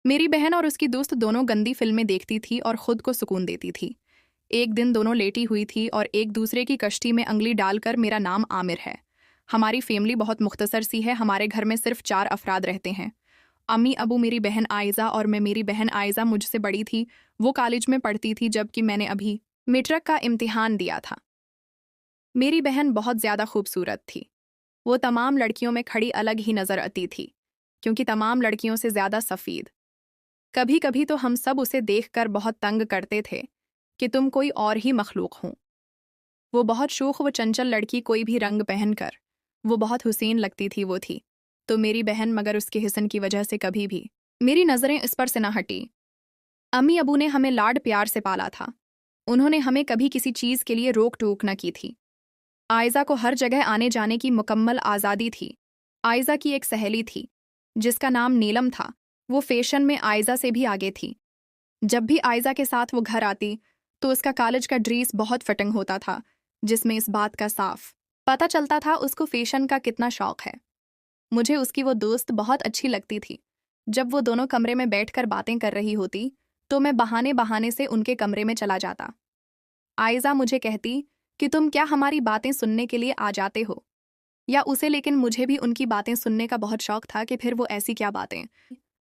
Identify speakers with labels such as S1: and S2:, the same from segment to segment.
S1: मेरी बहन और उसकी दोस्त दोनों गंदी फिल्में देखती थी और खुद को सुकून देती थी। एक दिन दोनों लेटी हुई थी और एक दूसरे की कश्ती में अंगली डालकर, मेरा नाम आमिर है। हमारी फैमिली बहुत मुख्तसर सी है, हमारे घर में सिर्फ 4 अफराद रहते हैं। अम्मी अबू, मेरी बहन आयज़ा और मैं। मेरी बहन आयज़ा मुझसे बड़ी थी, वो कॉलेज में पढ़ती थी जबकि मैंने अभी मैट्रिक का इम्तिहान दिया था। मेरी बहन बहुत ज़्यादा खूबसूरत थी। वो तमाम लड़कियों में खड़ी अलग ही नज़र आती थी, क्योंकि तमाम लड़कियों से ज़्यादा सफ़ेद। कभी कभी तो हम सब उसे देखकर बहुत तंग करते थे कि तुम कोई और ही मखलूक हो। वो बहुत शूख व चंचल लड़की, कोई भी रंग पहनकर वो बहुत हुसैन लगती थी। वो थी तो मेरी बहन, मगर उसके हिसन की वजह से कभी भी मेरी नज़रें इस पर से न हटी। अम्मी अबू ने हमें लाड प्यार से पाला था। उन्होंने हमें कभी किसी चीज़ के लिए रोक टोक न की थी। आयज़ा को हर जगह आने जाने की मुकम्मल आज़ादी थी। आयज़ा की एक सहेली थी जिसका नाम नीलम था। वो फैशन में आयज़ा से भी आगे थी। जब भी आयज़ा के साथ वो घर आती तो उसका कॉलेज का ड्रेस बहुत फिटिंग होता था, जिसमें इस बात का साफ पता चलता था उसको फैशन का कितना शौक है। मुझे उसकी वो दोस्त बहुत अच्छी लगती थी। जब वो दोनों कमरे में बैठकर बातें कर रही होती तो मैं बहाने बहाने से उनके कमरे में चला जाता। आयज़ा मुझे कहती कि तुम क्या हमारी बातें सुनने के लिए आ जाते हो, या उसे, लेकिन मुझे भी उनकी बातें सुनने का बहुत शौक था कि फिर वो ऐसी क्या बातें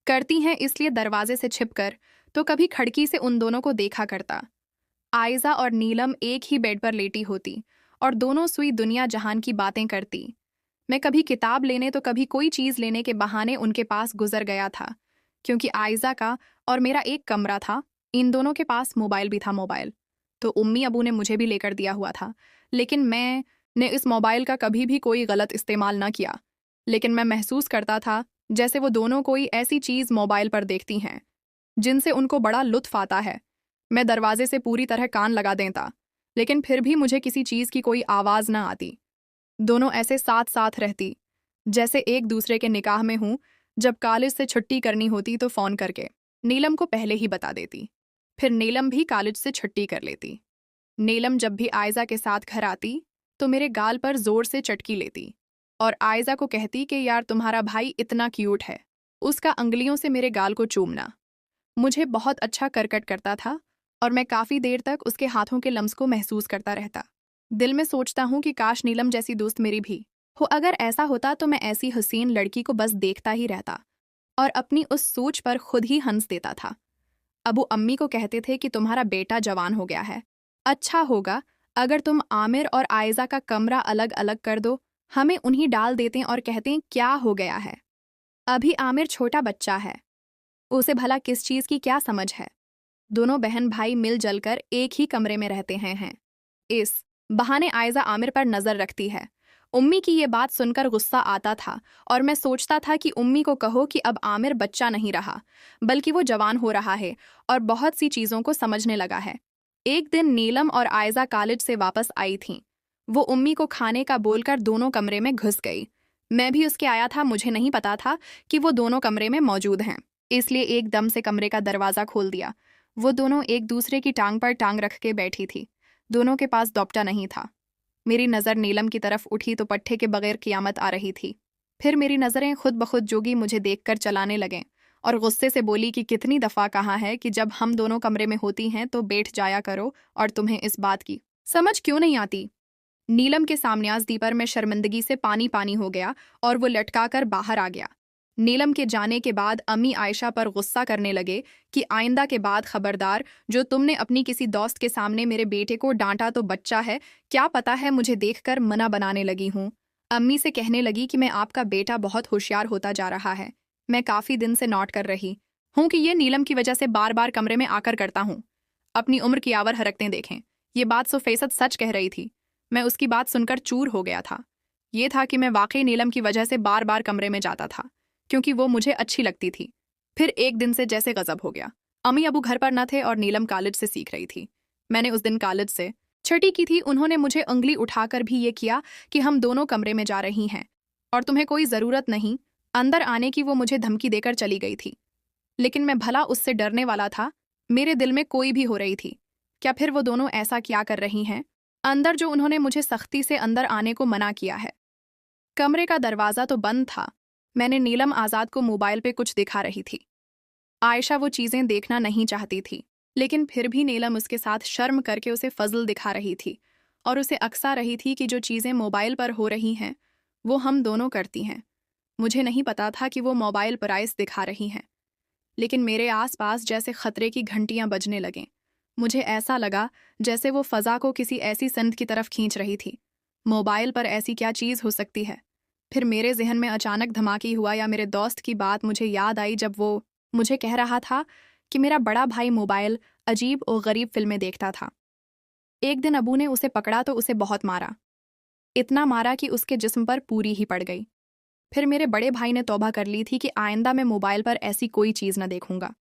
S1: करती हैं। इसलिए दरवाजे से छिपकर तो कभी खिड़की से उन दोनों को देखा करता। आयज़ा और नीलम एक ही बेड पर लेटी होती और दोनों सुई दुनिया जहान की बातें करती। मैं कभी किताब लेने तो कभी कोई चीज़ लेने के बहाने उनके पास गुजर गया था, क्योंकि आयज़ा का और मेरा एक कमरा था। इन दोनों के पास मोबाइल भी था। मोबाइल तो उम्मी अबू ने मुझे भी लेकर दिया हुआ था, लेकिन मैंने इस मोबाइल का कभी भी कोई गलत इस्तेमाल ना किया। लेकिन मैं महसूस करता था जैसे वो दोनों कोई ऐसी चीज़ मोबाइल पर देखती हैं जिनसे उनको बड़ा लुत्फ आता है। मैं दरवाजे से पूरी तरह कान लगा देता, लेकिन फिर भी मुझे किसी चीज़ की कोई आवाज़ ना आती। दोनों ऐसे साथ साथ रहती जैसे एक दूसरे के निकाह में हूँ। जब कॉलेज से छुट्टी करनी होती तो फ़ोन करके नीलम को पहले ही बता देती, फिर नीलम भी कॉलेज से छुट्टी कर लेती। नीलम जब भी आयज़ा के साथ घर आती तो मेरे गाल पर जोर से चटकी लेती और आयज़ा को कहती कि यार, तुम्हारा भाई इतना क्यूट है। उसका अंगलियों से मेरे गाल को चूमना मुझे बहुत अच्छा करकट करता था और मैं काफ़ी देर तक उसके हाथों के लम्स को महसूस करता रहता। दिल में सोचता हूँ कि काश नीलम जैसी दोस्त मेरी भी हो। अगर ऐसा होता तो मैं ऐसी हसीन लड़की को बस देखता ही रहता और अपनी उस सोच पर खुद ही हंस देता था। अबू अम्मी को कहते थे कि तुम्हारा बेटा जवान हो गया है, अच्छा होगा अगर तुम आमिर और आयज़ा का कमरा अलग अलग कर दो। हमें उन्हीं डाल देते और कहते क्या हो गया है, अभी आमिर छोटा बच्चा है, उसे भला किस चीज़ की क्या समझ है। दोनों बहन भाई मिल जलकर एक ही कमरे में रहते हैं। इस बहाने आयज़ा आमिर पर नज़र रखती है। उम्मी की ये बात सुनकर गुस्सा आता था और मैं सोचता था कि उम्मी को कहो कि अब आमिर बच्चा नहीं रहा, बल्कि वो जवान हो रहा है और बहुत सी चीज़ों को समझने लगा है। एक दिन नीलम और आयज़ा कॉलेज से वापस आई थीं। वो उम्मी को खाने का बोलकर दोनों कमरे में घुस गई। मैं भी उसके आया था, मुझे नहीं पता था कि वो दोनों कमरे में मौजूद हैं, इसलिए एकदम से कमरे का दरवाज़ा खोल दिया। वो दोनों एक दूसरे की टांग पर टांग रख के बैठी थी। दोनों के पास दोपटा नहीं था। मेरी नज़र नीलम की तरफ उठी तो पट्टे के बगैर क़यामत आ रही थी। फिर मेरी नज़रें खुद ब खुद जोगी मुझे देखकर चलाने लगें और गुस्से से बोली कि कितनी दफ़ा कहा है कि जब हम दोनों कमरे में होती हैं तो बैठ जाया करो, और तुम्हें इस बात की समझ क्यों नहीं आती। नीलम के सामने पर मैं शर्मिंदगी से पानी पानी हो गया और वो लटकाकर बाहर आ गया। नीलम के जाने के बाद अम्मी आयशा पर गुस्सा करने लगे कि आइंदा के बाद खबरदार, जो तुमने अपनी किसी दोस्त के सामने मेरे बेटे को डांटा तो बच्चा है, क्या पता है। मुझे देखकर मना बनाने लगी हूँ। अम्मी से कहने लगी कि मैं आपका बेटा बहुत होशियार होता जा रहा है। मैं काफ़ी दिन से नोट कर रही हूँ कि ये नीलम की वजह से बार बार कमरे में आकर करता हूँ। अपनी उम्र की आवर हरकतें देखें। ये बात 100% सच कह रही थी। मैं उसकी बात सुनकर चूर हो गया था। ये था कि मैं वाकई नीलम की वजह से बार बार कमरे में जाता था, क्योंकि वो मुझे अच्छी लगती थी। फिर एक दिन से जैसे गजब हो गया। अम्मी अबू घर पर न थे और नीलम कॉलेज से सीख रही थी। मैंने उस दिन कॉलेज से छुट्टी की थी। उन्होंने मुझे उंगली उठाकर भी ये किया कि हम दोनों कमरे में जा रही हैं और तुम्हें कोई ज़रूरत नहीं अंदर आने की। वो मुझे धमकी देकर चली गई थी, लेकिन मैं भला उससे डरने वाला था। मेरे दिल में कोई भी हो रही थी, क्या फिर वो दोनों ऐसा क्या कर रही हैं अंदर, जो उन्होंने मुझे सख्ती से अंदर आने को मना किया है। कमरे का दरवाज़ा तो बंद था। मैंने नीलम आज़ाद को मोबाइल पे कुछ दिखा रही थी। आयशा वो चीज़ें देखना नहीं चाहती थी, लेकिन फिर भी नीलम उसके साथ शर्म करके उसे फजल दिखा रही थी और उसे अकसा रही थी कि जो चीज़ें मोबाइल पर हो रही हैं वो हम दोनों करती हैं। मुझे नहीं पता था कि वो मोबाइल पर आइस दिखा रही हैं, लेकिन मेरे आसपास जैसे खतरे की घंटियां बजने लगें। मुझे ऐसा लगा जैसे वो फजा को किसी ऐसी संद की तरफ खींच रही थी। मोबाइल पर ऐसी क्या चीज़ हो सकती है? फिर मेरे जहन में अचानक धमाकी हुआ या मेरे दोस्त की बात मुझे याद आई जब वो मुझे कह रहा था कि मेरा बड़ा भाई मोबाइल अजीब और गरीब फिल्में देखता था। एक दिन अबू ने उसे पकड़ा तो उसे बहुत मारा, इतना मारा कि उसके जिस्म पर पूरी ही पड़ गई। फिर मेरे बड़े भाई ने तौबा कर ली थी कि आइंदा मैं मोबाइल पर ऐसी कोई चीज़ न देखूंगा।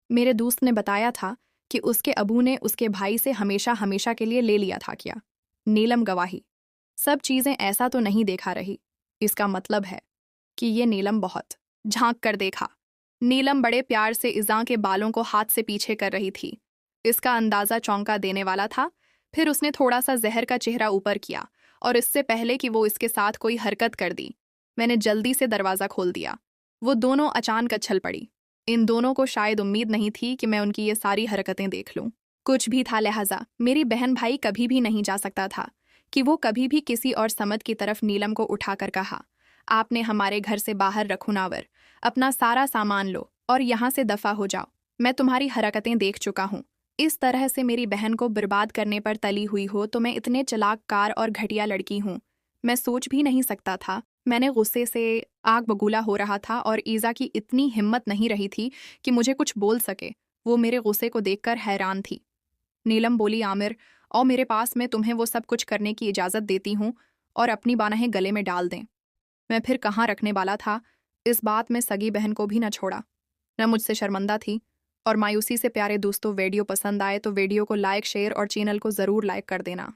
S1: मेरे दोस्त ने बताया था कि उसके अबू ने उसके भाई से हमेशा हमेशा के लिए ले लिया था क्या। नीलम गवाही, सब चीज़ें ऐसा तो नहीं देखा रही। इसका मतलब है कि ये नीलम बहुत झांक कर देखा। नीलम बड़े प्यार से इज़ा के बालों को हाथ से पीछे कर रही थी। इसका अंदाज़ा चौंका देने वाला था। फिर उसने थोड़ा सा जहर का चेहरा ऊपर किया और इससे पहले कि वो इसके साथ कोई हरकत कर दी, मैंने जल्दी से दरवाज़ा खोल दिया। वो दोनों अचानक उछल पड़ी। इन दोनों को शायद उम्मीद नहीं थी कि मैं उनकी ये सारी हरकतें देख लूं। कुछ भी था, लिहाजा मेरी बहन भाई कभी भी नहीं जा सकता था कि वो कभी भी किसी और समत की तरफ नीलम को उठाकर कहा, आपने हमारे घर से बाहर रखो नावर, अपना सारा सामान लो और यहाँ से दफा हो जाओ। मैं तुम्हारी हरकतें देख चुका हूँ। इस तरह से मेरी बहन को बर्बाद करने पर तली हुई हो तो मैं इतने चालाक कार और घटिया लड़की हूँ, मैं सोच भी नहीं सकता था। मैंने गुस्से से आग बबूला हो रहा था और ईज़ा की इतनी हिम्मत नहीं रही थी कि मुझे कुछ बोल सके। वो मेरे गुस्से को देखकर हैरान थी। नीलम बोली, आमिर, और मेरे पास मैं तुम्हें वो सब कुछ करने की इजाज़त देती हूँ और अपनी बाहें गले में डाल दें। मैं फिर कहाँ रखने वाला था। इस बात में सगी बहन को भी न छोड़ा। मैं मुझसे शर्मिंदा थी और मायूसी से। प्यारे दोस्तों, वीडियो पसंद आए तो वीडियो को लाइक, शेयर और चैनल को ज़रूर लाइक कर देना।